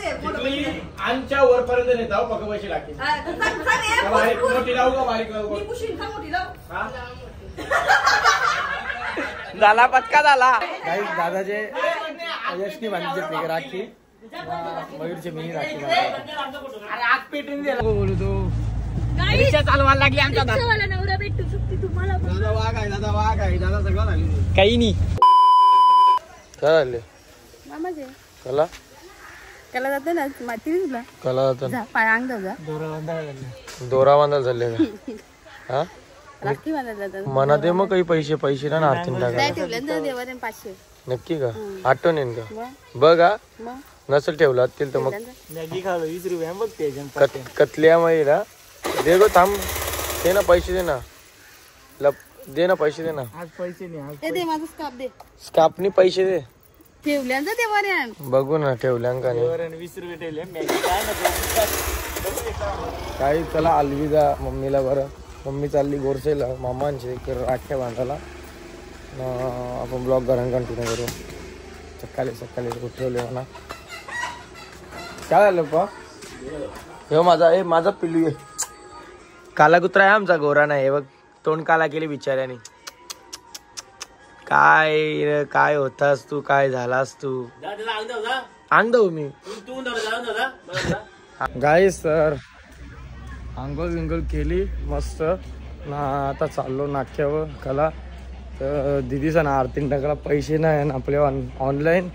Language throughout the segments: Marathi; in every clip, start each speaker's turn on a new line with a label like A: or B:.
A: आमच्या वरपर्यंत नेता पक्क पैसे लागतील. मोठी लावू का बारीक लावू?
B: झाला पटका झाला. दादाचे यशनी बांधले राखी मयूरचे मी राखी आग पेटून दिला बोलू तो रिक्षा चालवायला लागली आमच्या नवरा भेटू शकते तुम्हाला. दादा वाघ आहे दादा सगळं झाले काही नाही. काय झाले मामाचे कला कला जाते ना माती तुला कला जातो पाय अंग दोरा बांधायला झाले का हा राखी बांधायला जातात मना दे मग काही पैसे ना आरतीन टाका 500 नक्की का आठवण येईन का बघ हा नसेल ठेवला असतील तर मग मॅगी खालो 20 रुपये बघ ते कतल्या महिला दे गो थांब दे ना पैसे दे ना दे ना पैसे दे ना आज पैसे नाही दे माझा स्काप दे स्कापनी पैसे दे ठेवल्यांचा देवाऱ्यान बघू ना ठेवल्यांका 20 रुपये ठेवले मॅगी काय ना काही चला अलविदा मम्मीला बरं मम्मी चालली गोरसेला मामांचे राख्या बांधायला आपण ब्लॉग घरान कंटिन्यू करू. सकाळी उठवले म्हणा काय झालं पा हे माझा पिल्लू आहे काला कुत्रा आहे आमचा गोरा नाही बघ तोंड काला केले बिचाऱ्याने. काय होतास तू काय झालास तू अंग देऊ मी गाई सर आंघोळ विंघोळ केली मस्त ना आता चाललो नाक्यावर कला तर दिदीचा ना आरतीन टाकायला पैसे नाही ना आपल्या ऑनलाईन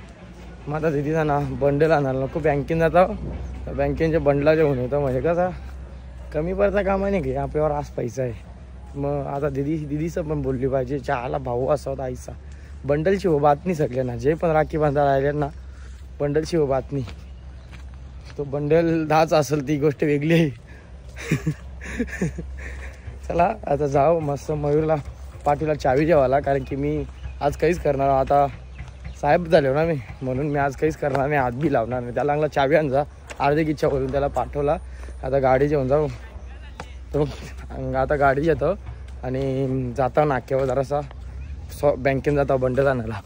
B: मग आता दिदीचा ना बंडल आणायला नको बँकेत जाता तर बँकेच्या बंडला जेवून येतं म्हणजे कसा कमी पडता कामा नाही की आपल्यावर आज पैसा आहे. मग आता दिदीचं पण बोलली पाहिजे चहाला भाऊ असा होता आईचा बंडलची हो बात नाही सगळ्यांना जे पण राखी बांधायला राहिले ना बंडलची हो बात नाही तो बंडल 10चा असेल ती गोष्ट वेगळी आहे. चला आता जाऊ मस्त मयूरला पाठीला चावी जेवायला कारण की मी आज काहीच करणार आता साहेब झाले ना मी म्हणून मी आज काहीच करणार नाही हात बी लावणार नाही त्याला चावी आणजा अर्धी इच्छा करून त्याला पाठवला आता गाडी जेवून जाऊ तो आता गाडी येतो आणि जाता नाक्यावर जरासा बँकेत जाता बंडल आणायला.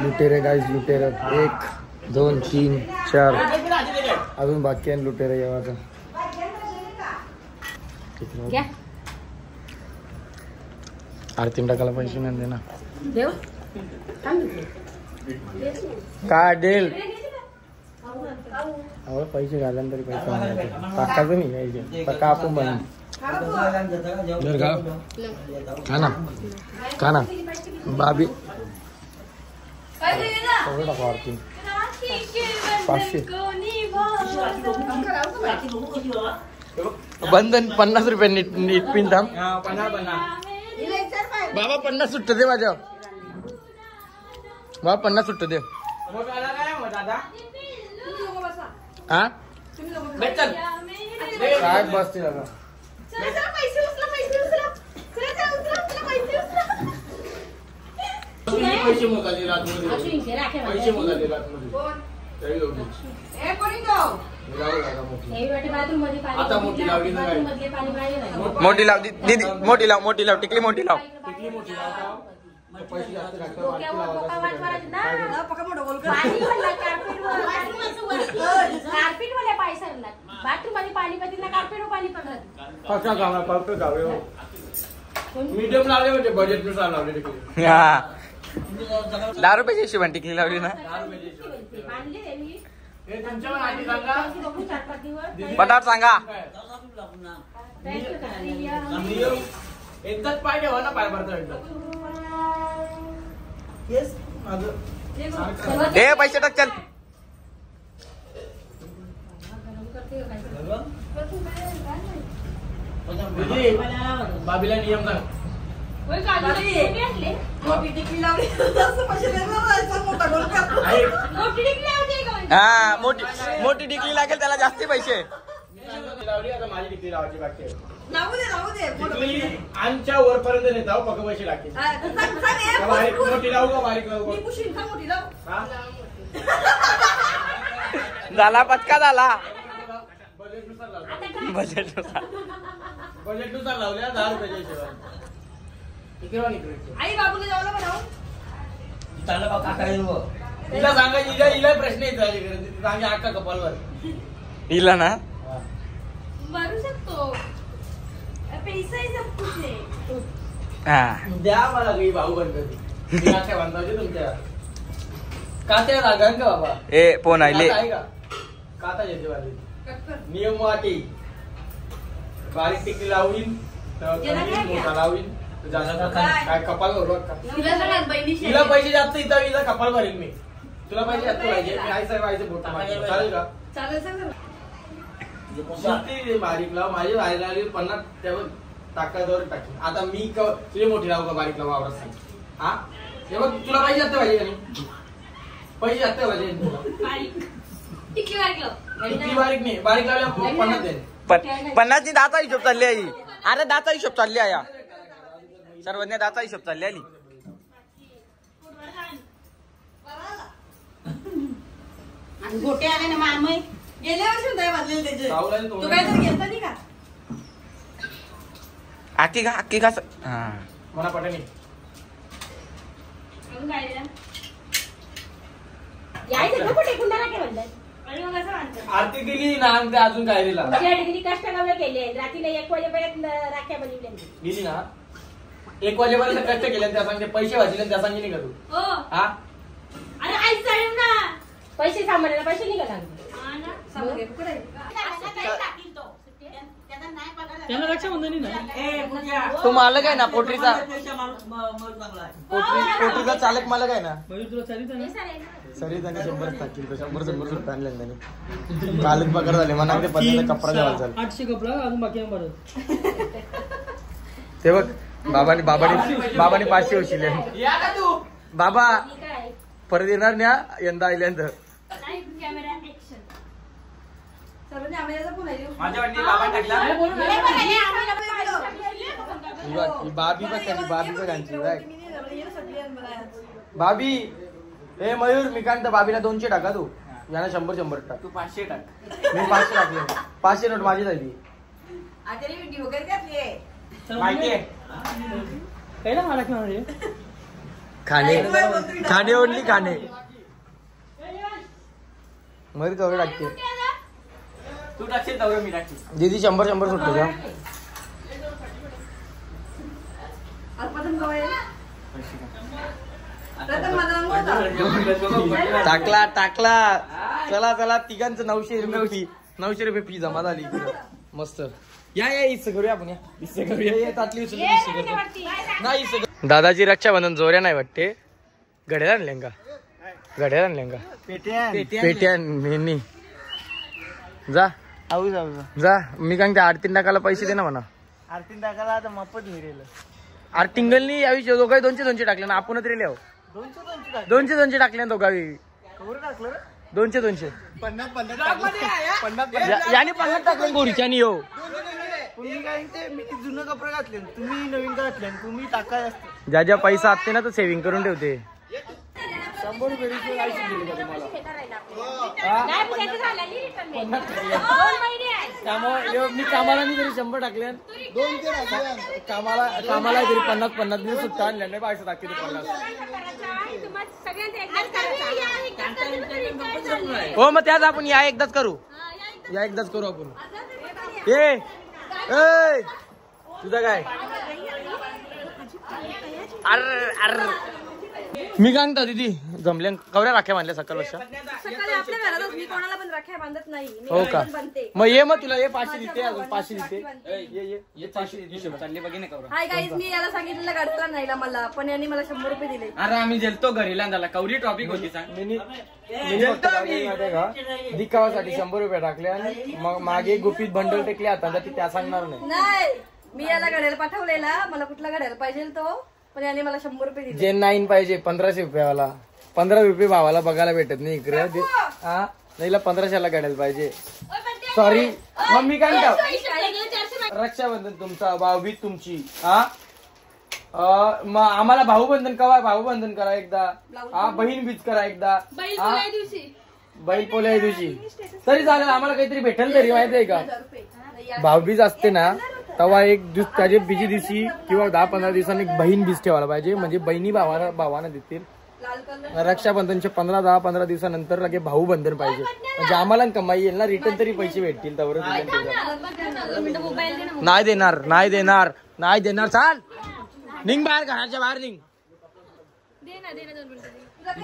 B: लुटेरे गाईज लुटेरे 1 2 3 4 अजून बाकी आहे लुटेरे येवाचा. आरतीन टाकायला पैसे नाही दे ना काय देल पैसे घालून तरी पैसे टाकायचं नाही पाहिजे टाका आपण बनवून का ना बाबी आरती 500 बंधन 50 रुपये नीट पिन थांब बाबा 50 सुट्ट दे माझ्या बाबा 50 सुट्ट दे हा काय बसते दादा पैसे मोजाले आता मोठी लावली मोठी लाव दीदी मोठी लाव टिकली मोठी लाव मीडियम लावले म्हणजे बजेट नुसार लावले 10 रुपयाची हिशोबाने टिकली लावली ना. बटाट सांगा एकदाच पाय ठेवा ना पाय भरता हे पैसे टाक चल बाबीला नियम सांग मोठी डिग्री लागेल त्याला जास्त पैसे लावली आता माझी डिग्री लावायची बाकी आमच्या वरपर्यंत नेता पक्क पैसे लागतील. मोठी लावू का बारीक लावू? झाला पटका झाला बजेट नुसार
A: बजेटनुसार लावल्या 10 रुपयाच्या हिशोबाने.
C: आई बाबूला जेवायला बनव.
B: चाललं का काका येऊ
A: तिला सांगायची हिला प्रश्न येत सांगे अक्का कपालवर
B: हिला ना
C: मारू शकतो पैसा ही सब कुछ है.
A: द्या मला काही भाऊ गणपती काय बांधायचे तुमच्या कात्या जागा का बाबा
B: ए फोन आले
A: आहे का काता येते वाली नियम वाटे बारीक टिकली लावून मोठा लावून काय कपाल हिला पैसे जास्त इथं हिला कपाल भरेल मी तुला पैसे जास्त पाहिजे मी आई साहेब आईचे बोट चालेल का
C: चालेल
A: बारीक लाव माझी बाहेर आली 50 त्यावर टाकायवर टाकी आता मी तुझी मोठी लावू का बारीक लावू आवडत नाही हा हे बघ तुला पैसे जास्त पाहिजे का नाही पैसे जास्त पाहिजे बारीक नाही बारीक लावल्या 50 दे
B: 50ची दाता हिशोब चालली आई अरे दाता हिशोब चालली आया सर्वज्ञ दाता हिशोब चालली आली
C: गोटे आले ना मामय गेल्या वर्षी होता वाजलेलं त्याचे तू काय तर घेतलं नाही का
B: आकी का
A: मला पटणी आरती दिली ना अजून काय दिला
C: कष्ट केले रात्रीला 1 वाजेपर्यंत राख्या बनवल्या
A: दिली ना 1 वाजेपर्यंत कष्ट केले त्या सांगते पैसे वाचले त्या सांगे नाही का तू हा
C: अरे आई चालेल ना पैसे सांभाळायला पैसे नाही का
D: त्यांना रक्षाबंधन ना
B: तो मालक आहे ना पोटरीचा चालक मालक आहे ना सरिताने 100 टाकली 100 रुपये आणले त्याने कालच पगार झाले म्हणा पद्धतीने कपडा द्यावा झाला
D: 800 कपडा अजून बाकी परत
B: ते बघ बाबाने 500 उशिले बाबा परत येणार ना यंदा आल्यानंतर बाबी हे मयूर मी काय बाबीला 200 टाका तू यांना 100 टाक
A: तू 500 टाक
B: मी 500 टाकले 500 नोट माझी झाली
A: माहिती आहे
D: पहिला मला खेळणार
B: खाणे ओढली खाणे मध्ये कवडे टाकते
A: तू टाकशील तेवढं मी टाकशील
B: दीदी 100 सुटले का टाकला चला तिघांचं 900 रुपये फी जमा झाली मस्त या इच्छा करूया आपण या इच्छा करूया तातली दादाची रक्षाबंधन जोऱ्या नाही वाटते घड्याळ आणले का पेट्या मेनी जा जा मी काय आरतीन टाकायला पैसे दे ना म्हणा
D: आरतीन टाकायला आता मफत मिळेल
B: आरटिंगलनी यावी दोघाही 200 टाकले ना आपणच रे लिहाव 200 टाकले ना दोघावी 200 याने 50 टाकले गोरीच्यानी हो
D: तुम्ही काय मी जुनं कपडे घातले तुम्ही नवीन घातले तुम्ही टाकाय असते
B: ज्या पैसा असते ना तो सेव्हिंग करून ठेवते
D: 100 रुपये
B: त्यामुळे मी कामाला नाही तरी 100 टाकले 2 कामाला तरी 50 दिवस सुट्टा आणल्या नाही पैसा टाकते 50 हो मग त्याच आपण या एकदाच करू आपण ए तुझं काय अर मी काय म्हणतो दीदी जमल्या कवऱ्या राख्या बांधल्या सकाळ वर्षा
C: सकाळी आपल्या घरातच मी कोणाला पण राख्या बांधत नाही
B: हो का मग ये मग तुला 500 देते अजून 500 देते ये 500 देते चालले बघे ना कवरा
C: हाय गाईज मी याला सांगितलेलं गाडीला नाही मला पण यांनी मला 100 रुपये दिले
B: अरे आम्ही गेलतो घरीला झाला कवरी टॉपिक होती दिखावासाठी 100 रुपये टाकले आणि मग मागे गुपित बंडल टेकले आता त्या सांगणार
C: नाही मी याला घड्याला पाठवलेला मला कुठला घड्याला पाहिजे तो पण याने मला 100 रुपये दिले
B: जे 9 पाहिजे 1500 रुपयावाला 15 रुपये भावाला बघायला भेटत नाही इकडे हा नाहीला 1500ला घड्याला पाहिजे सॉरी मम्मी काय म्हणतो रक्षाबंधन तुमचा भाऊबीज तुमची हा मग आम्हाला भाऊबंधन कवा भाऊबंधन करा एकदा हा बहीण बीज करा एकदा बैल पोल्या दिवशी तरी चालेल आम्हाला काहीतरी भेटेल तरी माहिती आहे का भाऊबीज असते ना तेव्हा त्याच्या बीजी दिवशी किंवा 10-15 दिवसांनी एक बहीण बीज ठेवायला पाहिजे, म्हणजे बहिणी भावांना देतील. रक्षाबंधनच्या 10-15 दिवसानंतर लगे भाऊ बंधन पाहिजे, म्हणजे आम्हाला कमाई येईल ना, रिटर्न तरी पैसे भेटतील. त्यावर नाही देणार चाल निघ बाहेर, घराच्या बाहेर निघ.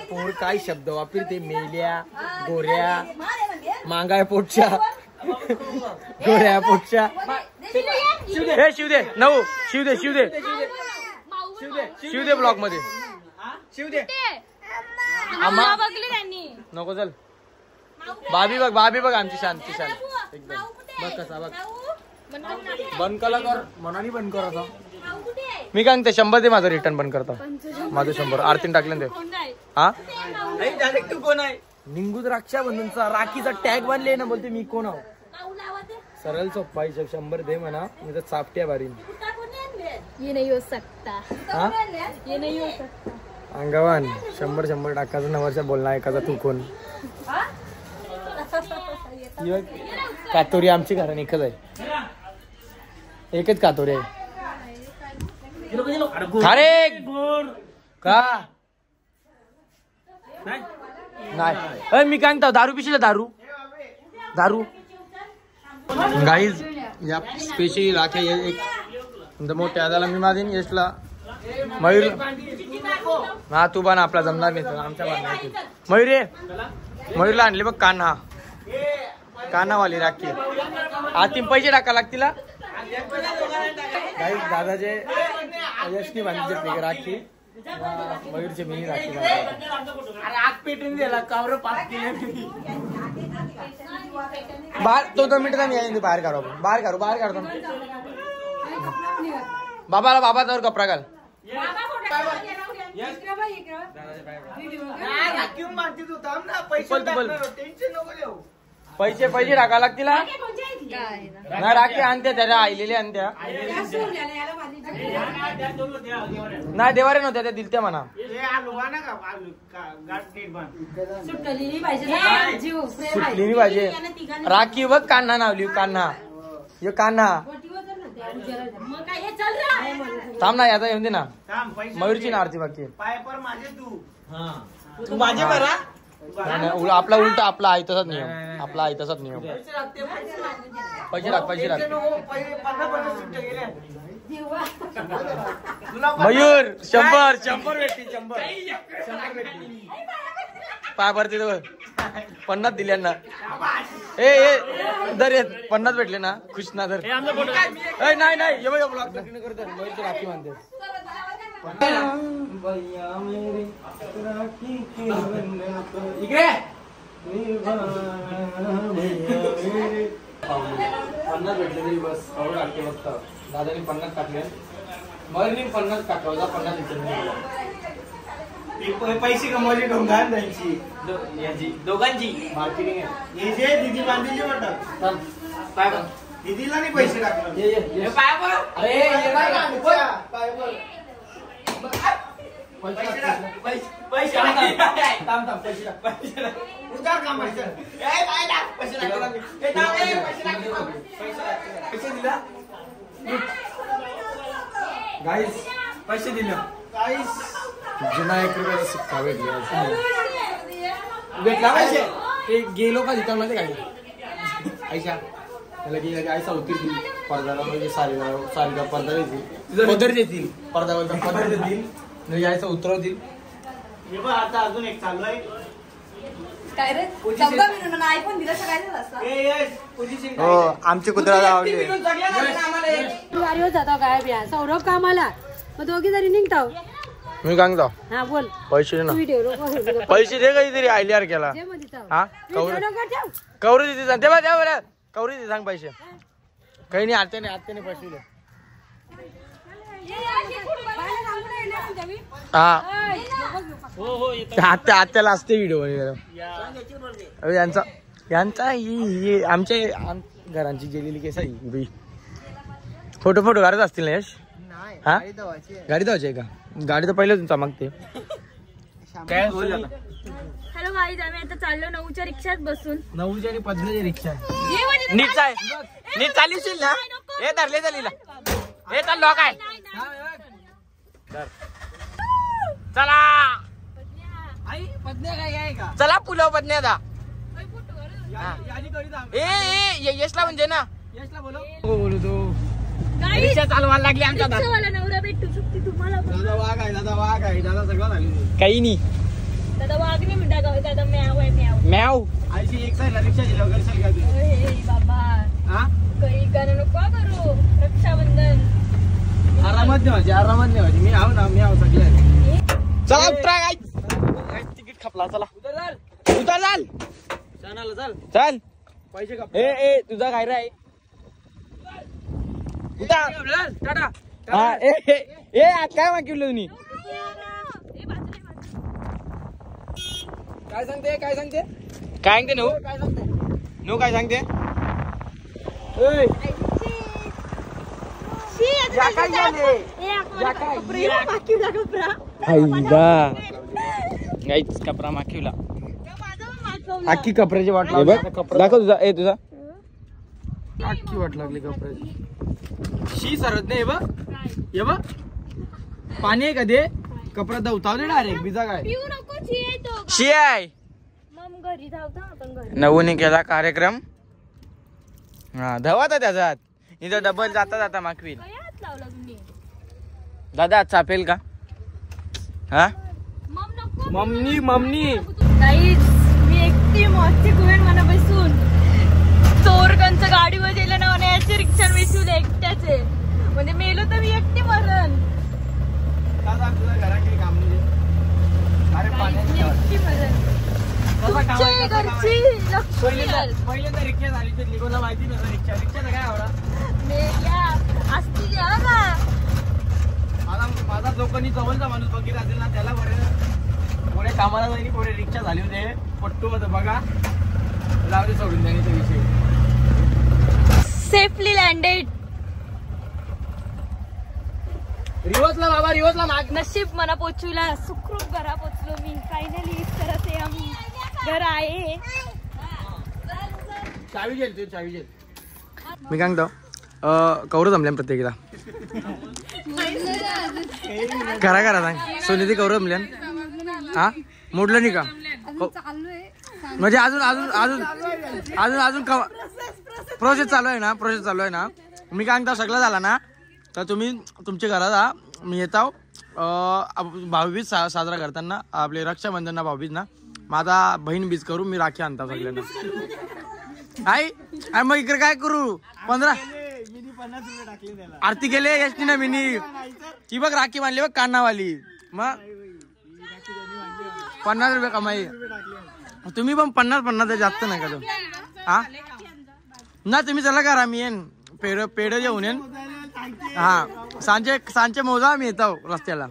B: पोर काय शब्द वापरते, मेल्या गोऱ्या मांगाय पोटच्या गोऱ्या पोटच्या. हे शिवदे नऊ शिवदे ब्लॉक मध्ये शिवदे नको. चल बाबी बघ आमची शांती एकदम. बघ कसा बघ बंद कला कर मनाने बंद कर. आता मी काय ते 100 दे माझं, रिटर्न बंद करता माझं 100. आरतीन टाकलं ते. हा
D: डायरेक्ट कोण आहे?
B: निंगूत रक्षाबंधनचा राखीचा टॅग बांधले ना, बोलते मी कोण आहो. सरळ सोप्पा 100 दे म्हणा, मी तर चापट्या बारीन.
E: ये नहीं हो सकता.
B: हा
E: ये नहीं हो सकता.
B: अंगावान 100 टाकायचं नवरच्या बोलणं ऐकायचा तू कोण. कातोरी आमची घरान एकच आहे, एकच कातोरी आहे. अरे का नाही मी काय म्हणतो, दारू पिशील दारू गाईज. या स्पेशली राख्या एक मोठ्या आदाला मी माधीन, यशला मयूर. हा तू पण आपला जमणार नाही, आमच्या मयूरला आणले बघ कान्हावाली राखी. आती पैसे टाका लागतील. काही दादाचे यशनी बांधले राखी, मयूरचे मिनी राखी.
D: आग पेटून दिला कावर 5 किलो
B: बाहेर. 2 मिनिटं मी बाहेर काढू बाबा त्यावर कपडा घाल. पैसे टाका लागतील. नाही राखी आणत्या त्याला आईलेले आणत्या, नाही देवारे नव्हत्या त्या दिलत्या म्हणा. सुटली पाहिजे राखी. बघ कान्हा नावली, कान्हा थांब ना याचा येऊन दे ना. मयूरची ना आरती बाकी
D: तू माझे बरा.
B: आपला उलटा आपला आहे तसाच नियम. पैसे टाक मयूर 100 भेटतील. 100 भेटतील. पाय भरते 50 दिल्यांना. दर 50 भेटले ना, खुश ना. दर नाही मयूरची राखी मानते. इकडे 50 भेटले तरी बस आवड टाकते. फक्त दादानी 50 टाकले, मयूरनी 50 टाकला होता. 50
D: पैसे कमवले डोंगान त्यांची
B: दोघांची मार्केटिंग आहे.
D: हे जे दिदी बांधलेली वाटत
B: पाय बघ,
D: दिदीला नाही पैसे टाकले.
B: पाय बघ. अरे पैसे दिले. जुना 1 रुपयाचा सिक्का भेटला पैसे. ते गेलो का तिथं मध्ये गाडी आयशा लगे आयसा होती पडद्याला, म्हणजे सारीला पडदा देतील पडदा देतील यायचं उतरवतील.
D: आता अजून एक चालू आहे.
C: काय रे आयफोन दिला काय
B: आमचे कुत्र्याला आवडले.
E: जातो काय बिया सौरभ कामाला, मग दोघी जरी निघताव.
B: मी सांगतो
E: हा बोल.
B: पैसे ना पैसे दे काहीतरी आयलियार केला. हा कवरी देते सांग. तेव्हा द्या बरं कवरी देते सांग. पैसे काही नाही. आत्याने पैसे दिले. हा आत्याला असते व्हिडिओ यांचा आमच्या घरांची गेलेली केस आहे. फोटो काढत असतील ना यश. हा गाडी धावायची आहे का? गाडी तर पहिलेच चमकते. काय
E: हॅलो गाईज, आम्ही आता चाललो 9च्या रिक्षात बसून.
B: 9ची आणि 15ची रिक्षा
E: म्हणजे
B: नीट चालशील ना. हे धरले चालीला हे चाललो काय. चला आई पत्न्या काय आहे का. चला पुलाव पत्न्या दा. ए यशला म्हणजे ना. यशला बोलू तो. रिक्षा चालवायला लागली आमच्या
E: रिक्षावाला नवरा भेटू शकते तुम्हाला.
B: दादा वाघ आहे, दादा वाघ आहे, दादा सगळं झालं काही नाही.
E: दादा वाघ नाही म्हणता का, दादा म्याव आहे म्याव.
B: म्याव आईची एक साईडला रिक्षा दिला करशील का तू.
E: बाबा
B: हा
E: काही गाणं नको करू. रक्षाबंधन
B: आरामात नेवायची मी आहो ना. मी आहो सगळ्या. चला उतरा गाईज. तिकीट खपला. चला उतर चाल चल पैसे खप. ए तुझा काय रे टाटा. हा ए काय मागितलं तुम्ही. काय सांगते काय सांगते नो काय सांगते. कपरा माखीवला अख्खी कपड्याची वाट लागली. दाखव तुझा. तुझा अख्खी वाट लागली कपड्याची. शी सरत नाही हे बघ पाणी आहे का ते कपडा धावतावले डायरेक्ट बिजा काय शी आहे.
E: घरी धावता आपण घरी.
B: नवून केला कार्यक्रम. हा धावता त्याच्यात इथं डबल जाता माखवी.
E: लावला तुम्ही
B: दादा चापेल का. हा मम्मी
E: गाईज, मी एकटी मस्ती कुवेन मना बसून चोरकांचं गाडीवर गेलं ना आणि याची रिक्षा बसून एकट्याचे म्हणजे मेलो तर मी एकटी मरण. एकटी मरण. तुमच्या घरची
B: पहिल्यांदा रिक्षा झाली तर निघून माहिती नसतं. रिक्षाचा काय आवडा
E: असती घ्या का.
B: माझा जो कोणी जवळचा माणूस बघितला असेल ना त्याला पुढे कामाला जाईल. पुढे रिक्षा झाली होते पट्टू होतं बघा. लावले सोडून द्यायचा विषय.
E: Safely landed.
B: रिवर्सला बाबा रिवर्सला माग.
E: नशीब मला पोचूला सुखरूप घरा पोचलो मी. फायनली इस तरह से हम घर आए.
B: चावी जेल. मी काय म्हणतो कौरव जमल्या प्रत्येकीला. करा सांग सोनी कौरव जमल्या. हा मोडलं नाही का म्हणजे अजून प्रोसेस चालू आहे ना. मी काय म्हणतो सगळं झाला ना तर तुम्ही तुमच्या घरात जा. मी येतो भाऊबीज साजरा करताना आपले रक्षाबंधन ना भाऊबीज ना माझा बहीण बीज करू. मी राखी आणता सगळ्यांना. आई मग इकडे काय करू. 15
D: टाकले त्याला.
B: आरती केले एसटी ना मिनी. ही बघ राखी बांधली बघ कान्हावाली. मग 50 रुपये कमाई. तुम्ही पण 50 जास्त नाही का तो. हा ना तुम्ही चला करा. मी येईन पेढ घेऊन येईन. हा सांचे मोजा मी येतो रस्त्याला.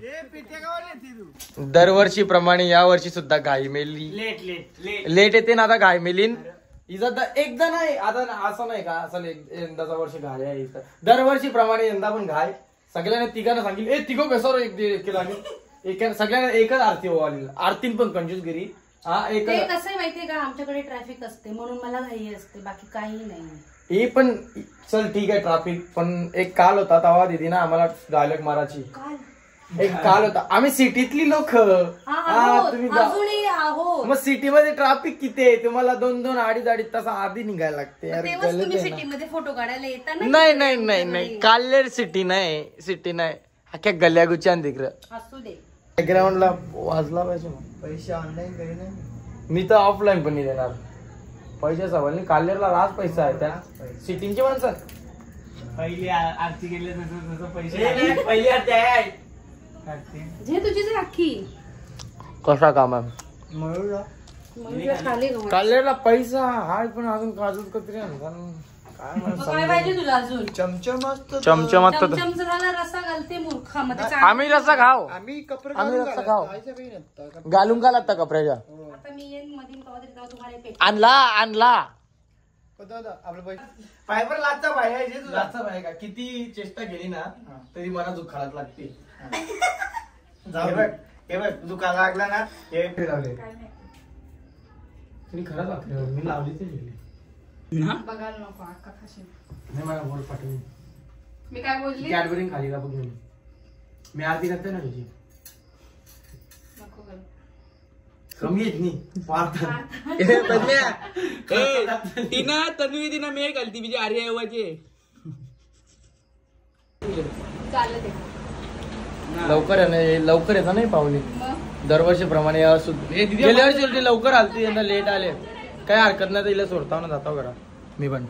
B: दरवर्षी प्रमाणे या वर्षी सुद्धा घाई मेली. लेट येते ना. आता घाई मेलीन एकदा नाही. आता असं नाही का असं यंदाचा वर्ष घाय आहे. दरवर्षी प्रमाणे यंदा पण घाय. सगळ्यांना तिघांना सांगितलं तिघो कसं केला सगळ्यांना एकच आरती व्हावी. आरतीन पण कंजूसगिरी. हा एक
C: कसं माहितीये का आमच्याकडे ट्रॅफिक असते म्हणून मला घाई असते. बाकी काही नाही.
B: हे पण चल ठीक आहे ट्रॅफिक. पण एक काल होता तेव्हा दिदी ना आम्हाला डायलॉग मारायची. एक काल होता. आम्ही सिटीतली लोक. मग सिटीमध्ये ट्रॅफिक किती आहे. तुम्हाला 2-2 अडीच तास आधी निघायला लागते.
C: सिटीमध्ये फोटो काढायला येतात.
B: नाही काल्लेर सिटी नाही. अख्ख्या गल्ल्यागुच्या तिकडं
C: असू दे.
B: ग्राउंडला वाजला पाहिजे.
D: पैसे ऑनलाईन काही नाही.
B: मी तर ऑफलाईन पण नाही देणार. पैसे सवाल नाही. काल्लेरला राज पैसा आहे. त्या सिटींची माणसं
D: पहिली आरती गेले तसं पैसे पहिली आरती आहे.
C: तुझीच राखी
B: कसा काम आहे. काल्लेरला पैसा हाय पण अजून काजू कत्री
C: काय पाहिजे तुला अजून.
B: चमचम
C: रस्सा घालते मूर्खामध्ये.
B: आम्ही रस्सा खाऊ.
D: आम्ही
B: रस्सा खाऊ घालून का लागता कपड्याच्या.
C: आता मी येईन मधील तुम्हाला
B: आणला
D: फायबर लाचा
B: भाई का किती चेष्टा केली ना तरी मला दुखायला लागते.
D: हे बघ दुखायला लागला ना. हे
B: तुम्ही खरंच वाटलं मी लावली ते
C: बघायला नको अक्का खाशील.
B: नाही मला बोल पाठवून
C: मी काय बोलली
B: कॅडबरी खाली का बघ मी आरती करते ना तुझी
C: नको करू.
B: कमी येत नाही
A: तिना तन्वी तिना मी घालती म्हणजे आर्य येवाची
C: चालत आहे.
B: लवकर येतं नाही पाहुणे
C: मग
B: दरवर्षीप्रमाणे गेल्या वर्षी लवकर आलती यंदा लेट आले काही हरकत नाही तिला सोडताव ना जाताव घरा मी पण